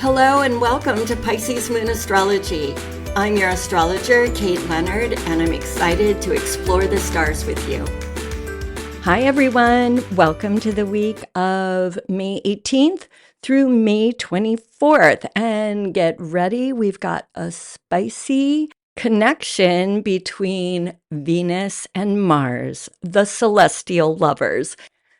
Hello and welcome to Pisces Moon Astrology. I'm your astrologer, Kate Leonard, and I'm excited to explore the stars with you. Hi everyone, welcome to the week of May 18th through May 24th. And get ready, we've got a spicy connection between Venus and Mars, the celestial lovers.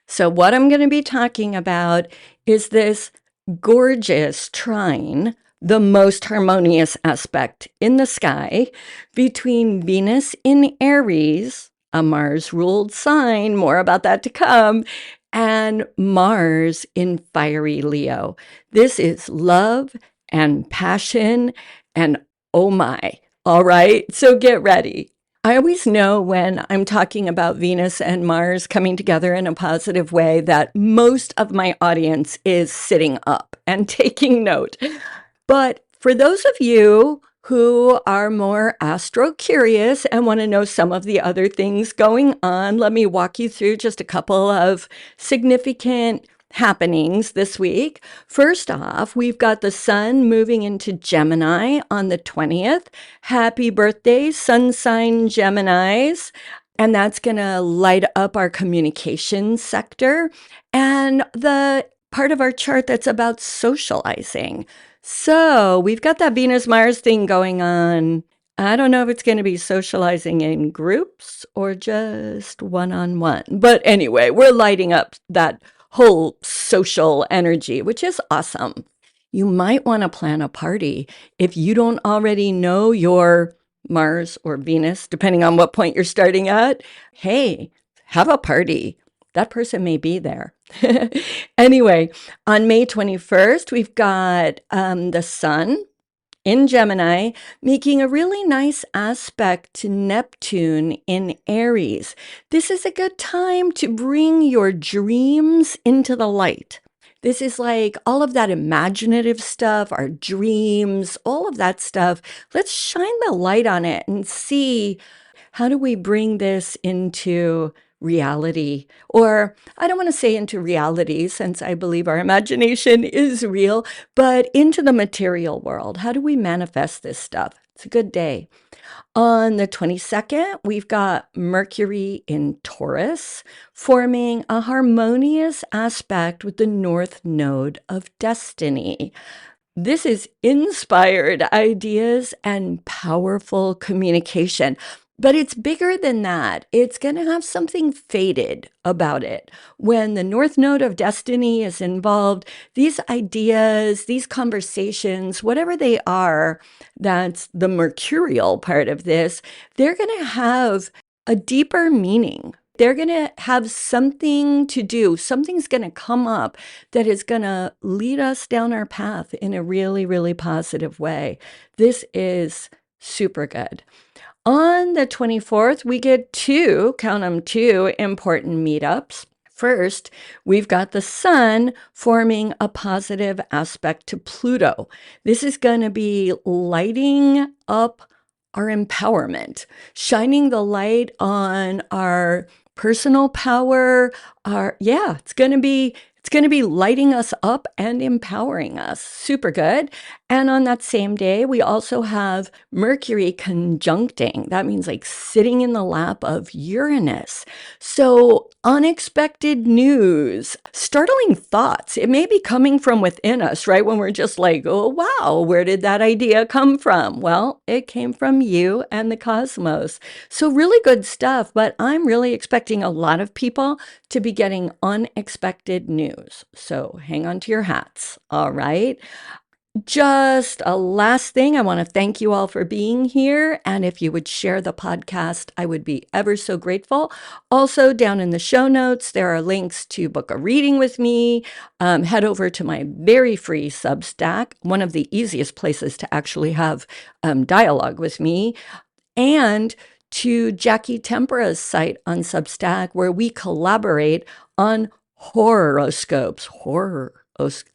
So what I'm going to be talking about is this gorgeous trine, the most harmonious aspect in the sky between Venus in Aries, a Mars-ruled sign, more about that to come, and Mars in fiery Leo. This is love and passion and oh my. All right, so get ready. I always know when I'm talking about Venus and Mars coming together in a positive way that most of my audience is sitting up and taking note. But for those of you who are more astro-curious and want to know some of the other things going on, let me walk you through just a couple of significant happenings this week. First off, we've got the sun moving into Gemini on the 20th. Happy birthday, sun sign Geminis. And that's going to light up our communications sector and the part of our chart that's about socializing. So we've got that Venus-Mars thing going on. I don't know if it's going to be socializing in groups or just one-on-one. But anyway, we're lighting up that whole social energy, which is awesome. You might want to plan a party if you don't already know your Mars or Venus, depending on what point you're starting at. Hey, have a party. That person may be there. Anyway, on May 21st, we've got the sun in Gemini, making a really nice aspect to Neptune in Aries. This is a good time to bring your dreams into the light. This is like all of that imaginative stuff, our dreams, all of that stuff. Let's shine the light on it and see how do we bring this into reality, or I don't want to say into reality since I believe our imagination is real, but into the material world. How do we manifest this stuff? It's a good day. On the 22nd, we've got Mercury in Taurus forming a harmonious aspect with the North Node of Destiny. This is inspired ideas and powerful communication. But it's bigger than that. It's going to have something fated about it. When the North Node of Destiny is involved, these ideas, these conversations, whatever they are, that's the mercurial part of this, they're going to have a deeper meaning. They're going to have something to do. Something's going to come up that is going to lead us down our path in a really, really positive way. This is super good. On the 24th, we get count them, two important meetups. First, we've got the sun forming a positive aspect to Pluto. This is going to be lighting up our empowerment, shining the light on our personal power. It's going to be lighting us up and empowering us. Super good. And on that same day, we also have Mercury conjuncting. That means like sitting in the lap of Uranus. So unexpected news, startling thoughts. It may be coming from within us, right? When we're just like, oh, wow, where did that idea come from? Well, it came from you and the cosmos. So really good stuff, but I'm really expecting a lot of people to be getting unexpected news. So hang on to your hats. All right. Just a last thing, I want to thank you all for being here. And if you would share the podcast, I would be ever so grateful. Also, down in the show notes, there are links to book a reading with me. Head over to my very free Substack, one of the easiest places to actually have dialogue with me, and to Jackie Tempera's site on Substack, where we collaborate on horoscopes.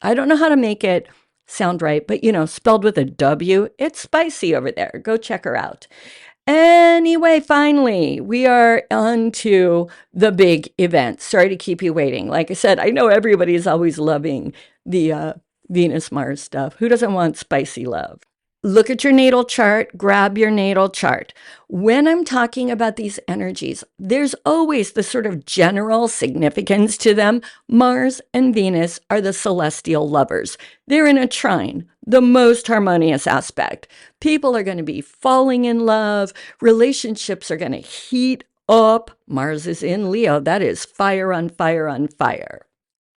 I don't know how to make it sound right, but spelled with a W. It's spicy over there. Go check her out. Anyway, finally, we are on to the big event. Sorry to keep you waiting. Like I said, I know everybody's always loving the Venus, Mars stuff. Who doesn't want spicy love? Look at your natal chart, grab your natal chart. When I'm talking about these energies, there's always the sort of general significance to them. Mars and Venus are the celestial lovers. They're in a trine, the most harmonious aspect. People are going to be falling in love. Relationships are going to heat up. Mars is in Leo. That is fire on fire on fire.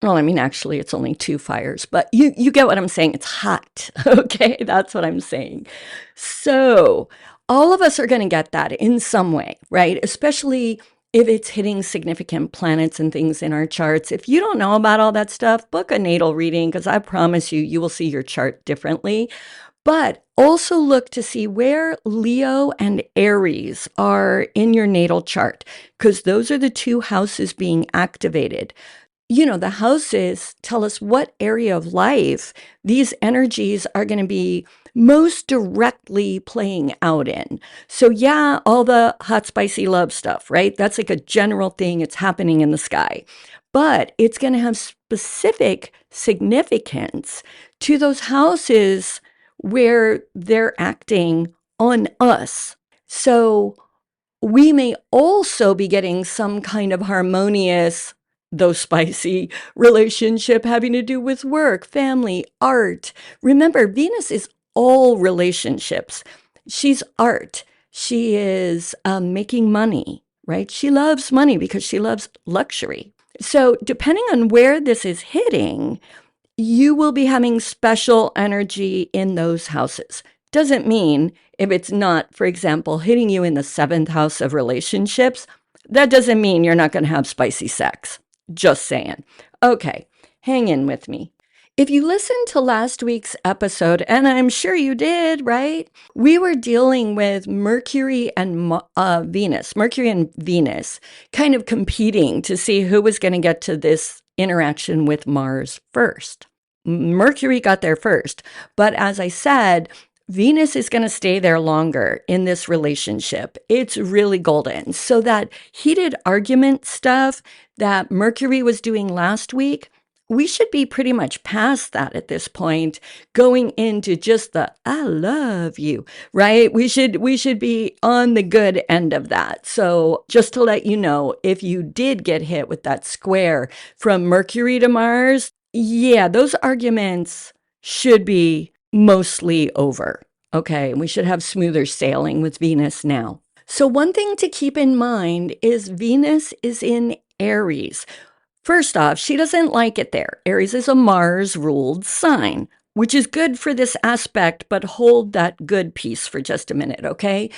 Well, I mean, actually, it's only 2 fires, but you get what I'm saying. It's hot. Okay, that's what I'm saying. So all of us are going to get that in some way, right? Especially if it's hitting significant planets and things in our charts. If you don't know about all that stuff, book a natal reading, because I promise you, you will see your chart differently. But also look to see where Leo and Aries are in your natal chart, because those are the 2 houses being activated. The houses tell us what area of life these energies are going to be most directly playing out in. So yeah, all the hot, spicy love stuff, right? That's like a general thing. It's happening in the sky. But it's going to have specific significance to those houses where they're acting on us. So we may also be getting some kind of harmonious, though spicy, relationship having to do with work, family, art. Remember, Venus is all relationships. She's art. She is making money, right? She loves money because she loves luxury. So depending on where this is hitting, you will be having special energy in those houses. Doesn't mean if it's not, for example, hitting you in the 7th house of relationships, that doesn't mean you're not going to have spicy sex. Just saying. Okay, hang in with me. If you listened to last week's episode, and I'm sure you did, right? We were dealing with Mercury and Venus kind of competing to see who was going to get to this interaction with Mars first. Mercury got there first, but as I said, Venus is going to stay there longer in this relationship. It's really golden. So that heated argument stuff that Mercury was doing last week, we should be pretty much past that at this point, going into just the I love you, right? We should be on the good end of that. So just to let you know, if you did get hit with that square from Mercury to Mars, yeah, those arguments should be mostly over. Okay, we should have smoother sailing with Venus now. So one thing to keep in mind is Venus is in Aries. First off, she doesn't like it there. Aries is a Mars-ruled sign, which is good for this aspect, but hold that good piece for just a minute, okay?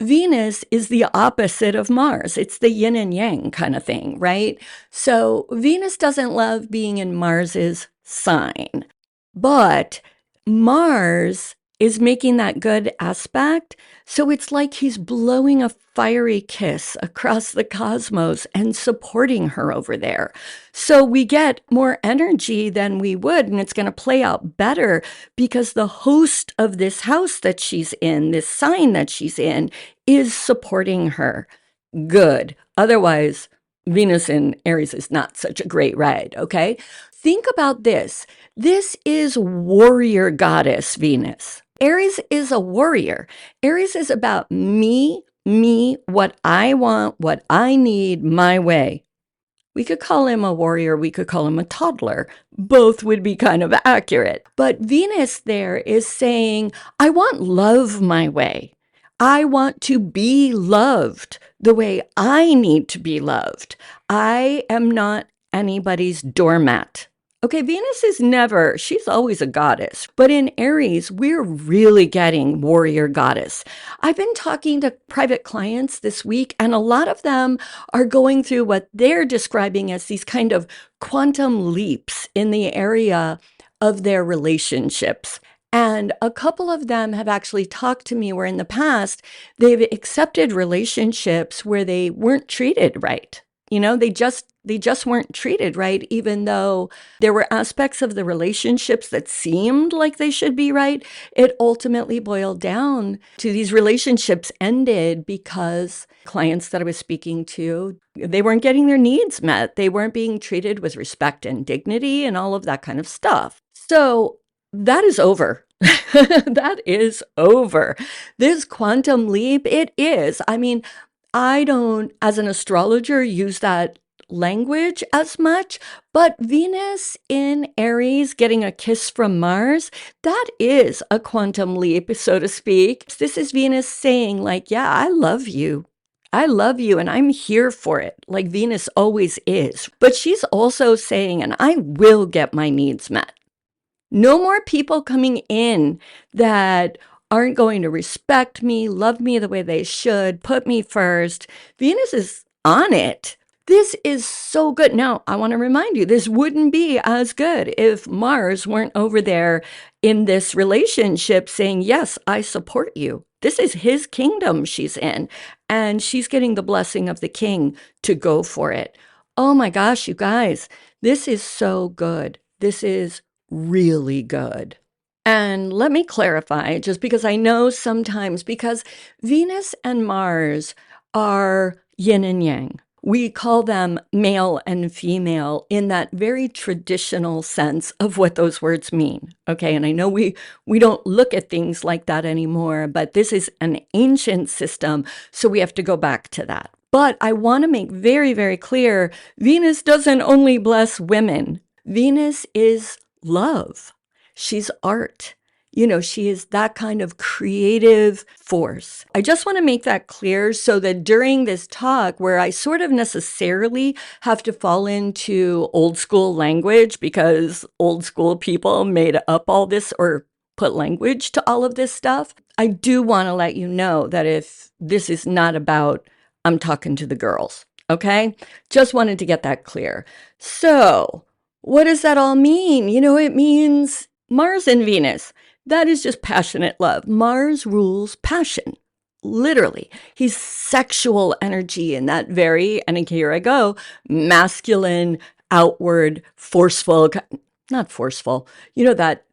Venus is the opposite of Mars. It's the yin and yang kind of thing, right? So Venus doesn't love being in Mars's sign, but Mars is making that good aspect. So it's like he's blowing a fiery kiss across the cosmos and supporting her over there. So we get more energy than we would, and it's going to play out better because the host of this house that she's in, this sign that she's in, is supporting her. Good. Otherwise, Venus in Aries is not such a great ride, okay? Think about this. This is warrior goddess Venus. Aries is a warrior. Aries is about me, what I want, what I need, my way. We could call him a warrior, we could call him a toddler. Both would be kind of accurate. But Venus there is saying, I want love my way. I want to be loved the way I need to be loved. I am not anybody's doormat. Okay, Venus is never, she's always a goddess. But in Aries, we're really getting warrior goddess. I've been talking to private clients this week, and a lot of them are going through what they're describing as these kind of quantum leaps in the area of their relationships. And a couple of them have actually talked to me where in the past, they've accepted relationships where they weren't treated right. They just weren't treated right, even though there were aspects of the relationships that seemed like they should be right. It ultimately boiled down to these relationships ended because clients that I was speaking to, they weren't getting their needs met. They weren't being treated with respect and dignity and all of that kind of stuff. So that is over. That is over. This quantum leap, it is. I mean, I don't, as an astrologer, use that language as much, but Venus in Aries getting a kiss from Mars, that is a quantum leap, so to speak. This is Venus saying, like, yeah, I love you. I love you and I'm here for it, like Venus always is. But she's also saying, and I will get my needs met. No more people coming in that aren't going to respect me, love me the way they should, put me first. Venus is on it. This is so good. Now, I want to remind you, this wouldn't be as good if Mars weren't over there in this relationship saying, yes, I support you. This is his kingdom she's in, and she's getting the blessing of the king to go for it. Oh my gosh, you guys, this is so good. This is really good. And let me clarify, just because I know sometimes, because Venus and Mars are yin and yang. We call them male and female in that very traditional sense of what those words mean. Okay, and I know we don't look at things like that anymore, but this is an ancient system, so we have to go back to that. But I want to make very, very clear, Venus doesn't only bless women. Venus is love. She's art. You know, she is that kind of creative force. I just want to make that clear so that during this talk, where I sort of necessarily have to fall into old school language because old school people made up all this or put language to all of this stuff, I do want to let you know that if this is not about, I'm talking to the girls, okay? Just wanted to get that clear. So, what does that all mean? You know, it means Mars and Venus. That is just passionate love. Mars rules passion, literally. He's sexual energy in that very, and here I go, masculine, outward, forceful, not forceful, you know, that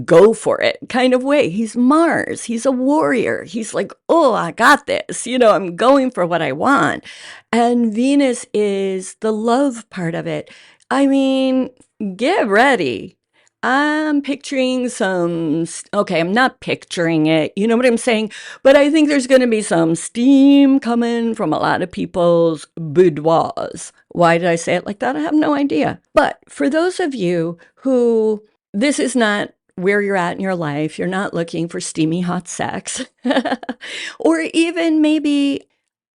go for it kind of way. He's Mars. He's a warrior. He's like, oh, I got this. You know, I'm going for what I want. And Venus is the love part of it. I mean, get ready. I'm picturing okay, I'm not picturing it, you know what I'm saying? But I think there's going to be some steam coming from a lot of people's boudoirs. Why did I say it like that? I have no idea. But for those of you who this is not where you're at in your life, you're not looking for steamy hot sex, or even maybe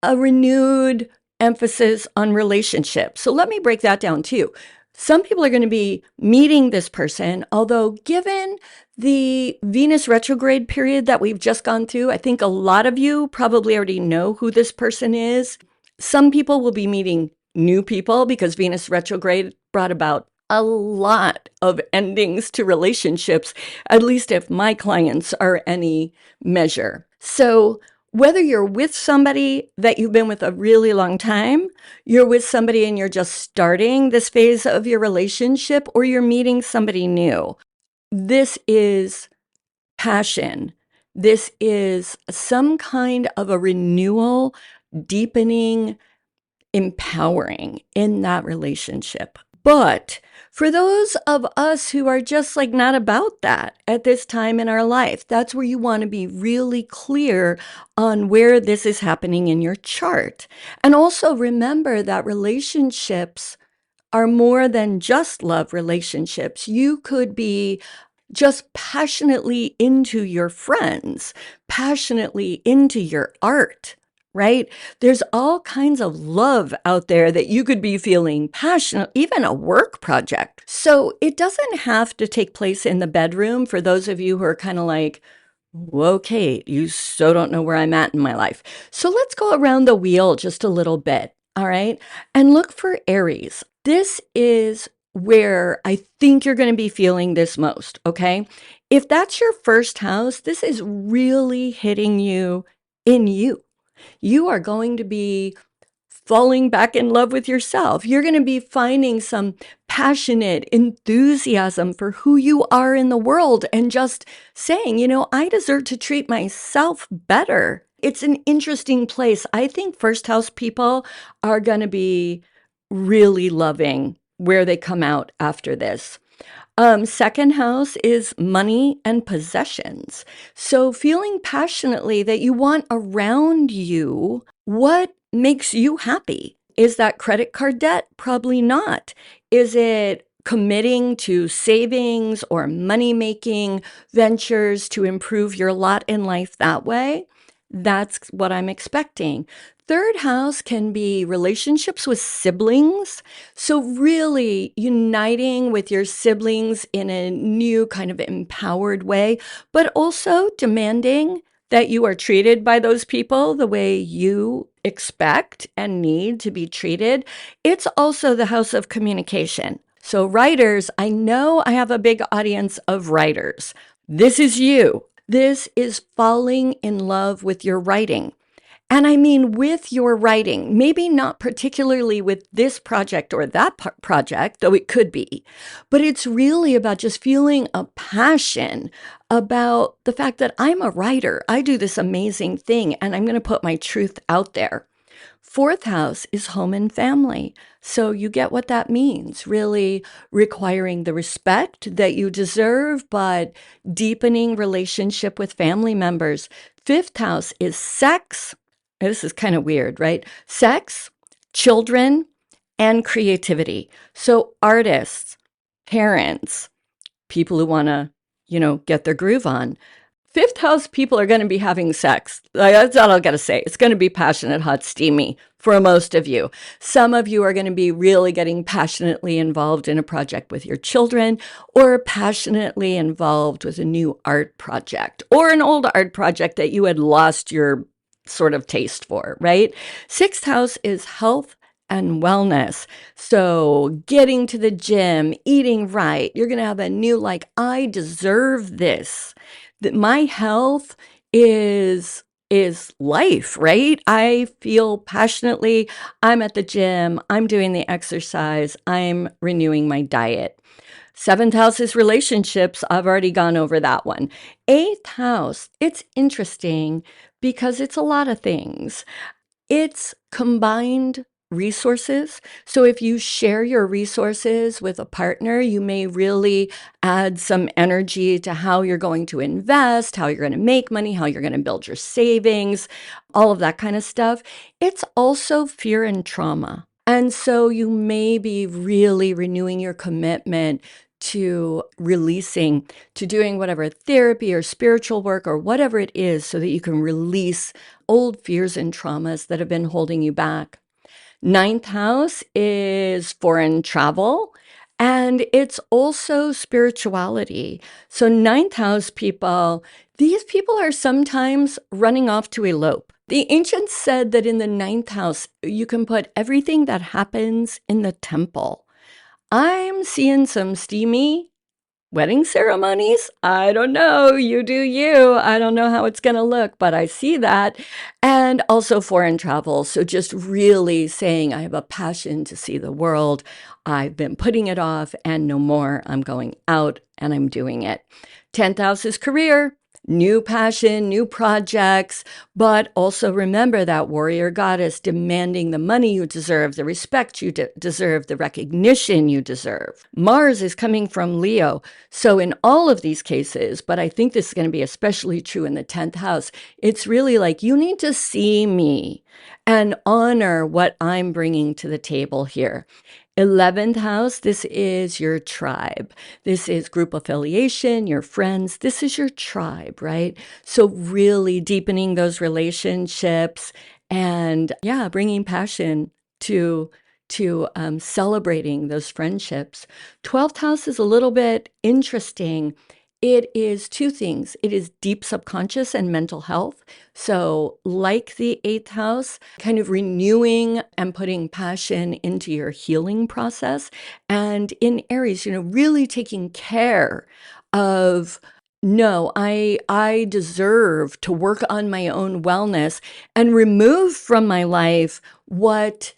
a renewed emphasis on relationships. So let me break that down too. Some people are going to be meeting this person, although given the Venus retrograde period that we've just gone through, I think a lot of you probably already know who this person is. Some people will be meeting new people because Venus retrograde brought about a lot of endings to relationships, at least if my clients are any measure. So whether you're with somebody that you've been with a really long time, you're with somebody and you're just starting this phase of your relationship, or you're meeting somebody new, this is passion. This is some kind of a renewal, deepening, empowering in that relationship. But for those of us who are just like not about that at this time in our life, that's where you want to be really clear on where this is happening in your chart. And also remember that relationships are more than just love relationships. You could be just passionately into your friends, passionately into your art, right? There's all kinds of love out there that you could be feeling passionate, even a work project. So it doesn't have to take place in the bedroom for those of you who are kind of like, whoa, Kate, you so don't know where I'm at in my life. So let's go around the wheel just a little bit, all right? And look for Aries. This is where I think you're going to be feeling this most, okay? If that's your first house, this is really hitting you in you. You are going to be falling back in love with yourself. You're going to be finding some passionate enthusiasm for who you are in the world and just saying, you know, I deserve to treat myself better. It's an interesting place. I think first house people are going to be really loving where they come out after this. Second house is money and possessions. So feeling passionately that you want around you what makes you happy. Is that credit card debt? Probably not. Is it committing to savings or money making ventures to improve your lot in life that way? That's what I'm expecting. Third house can be relationships with siblings. So, really uniting with your siblings in a new kind of empowered way, but also demanding that you are treated by those people the way you expect and need to be treated. It's also the house of communication. So, writers, I know I have a big audience of writers. This is you. This is falling in love with your writing. And I mean, with your writing, maybe not particularly with this project or that project, though it could be, but it's really about just feeling a passion about the fact that I'm a writer. I do this amazing thing and I'm going to put my truth out there. Fourth house is home and family. So you get what that means, really requiring the respect that you deserve, but deepening relationship with family members. Fifth house is sex. This is kind of weird, right? Sex, children, and creativity. So artists, parents, people who want to, get their groove on. Fifth house people are going to be having sex. That's all I got to say. It's going to be passionate, hot, steamy for most of you. Some of you are going to be really getting passionately involved in a project with your children or passionately involved with a new art project or an old art project that you had lost your sort of taste for, right? Sixth house is health and wellness. So getting to the gym, eating right, you're going to have a new, like, I deserve this. That my health is life, right? I feel passionately. I'm at the gym, I'm doing the exercise, I'm renewing my diet. Seventh house is relationships. I've already gone over that one. Eighth house, it's interesting because it's a lot of things. It's combined resources. So if you share your resources with a partner, you may really add some energy to how you're going to invest, how you're going to make money, how you're going to build your savings, all of that kind of stuff. It's also fear and trauma. And so you may be really renewing your commitment to releasing, to doing whatever therapy or spiritual work or whatever it is so that you can release old fears and traumas that have been holding you back. Ninth house is foreign travel. And it's also spirituality. So, ninth house people, these people are sometimes running off to elope. The ancients said that in the ninth house, you can put everything that happens in the temple. I'm seeing some steamy wedding ceremonies. I don't know. You do you. I don't know how it's going to look, but I see that. And also foreign travel. So just really saying, I have a passion to see the world. I've been putting it off and no more. I'm going out and I'm doing it. 10th house is career. New passion, new projects, but also remember that warrior goddess demanding the money you deserve, the respect you deserve, the recognition you deserve. Mars is coming from Leo. So in all of these cases, but I think this is going to be especially true in the 10th house, it's really like you need to see me and honor what I'm bringing to the table here. 11th house, this is your tribe. This is group affiliation, your friends. This is your tribe, right? So really deepening those relationships and bringing passion to celebrating those friendships. 12th house is a little bit interesting. It is two things. It is deep subconscious and mental health. So like the 8th house, kind of renewing and putting passion into your healing process. And in Aries, really taking care of, no, I deserve to work on my own wellness and remove from my life what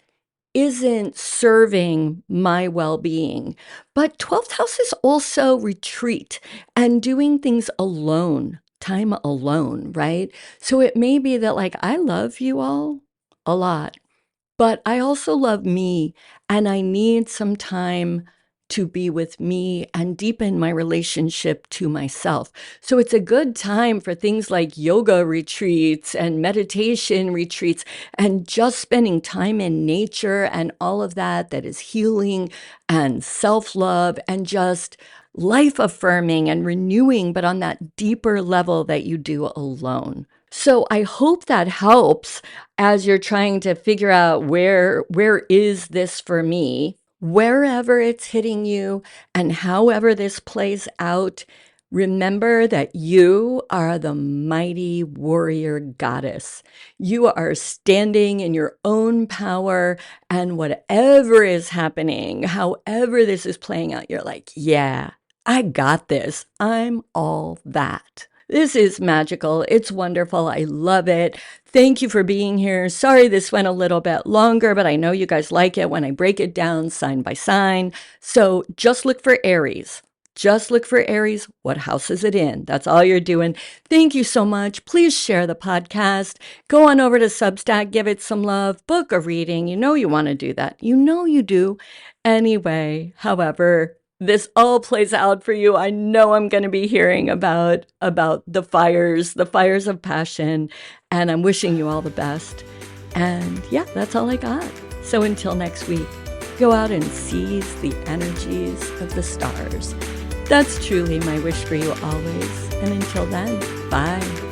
isn't serving my well-being. But 12th house is also retreat and doing things alone, time alone, right? So it may be that, like, I love you all a lot, but I also love me and I need some time to be with me and deepen my relationship to myself. So it's a good time for things like yoga retreats and meditation retreats and just spending time in nature and all of that is healing and self-love and just life affirming and renewing, but on that deeper level that you do alone. So I hope that helps as you're trying to figure out where is this for me, wherever it's hitting you and however this plays out. Remember that you are the mighty warrior goddess. You are standing in your own power, and whatever is happening, however this is playing out, you're like, yeah, I got this. I'm all that. This is magical. It's wonderful. I love it. Thank you for being here. Sorry this went a little bit longer, but I know you guys like it when I break it down sign by sign. So just look for Aries. Just look for Aries. What house is it in? That's all you're doing. Thank you so much. Please share the podcast. Go on over to Substack. Give it some love. Book a reading. You know you want to do that. You know you do. Anyway, however this all plays out for you, I know I'm going to be hearing about the fires of passion, and I'm wishing you all the best. And yeah, that's all I got. So until next week, go out and seize the energies of the stars. That's truly my wish for you always. And until then, bye.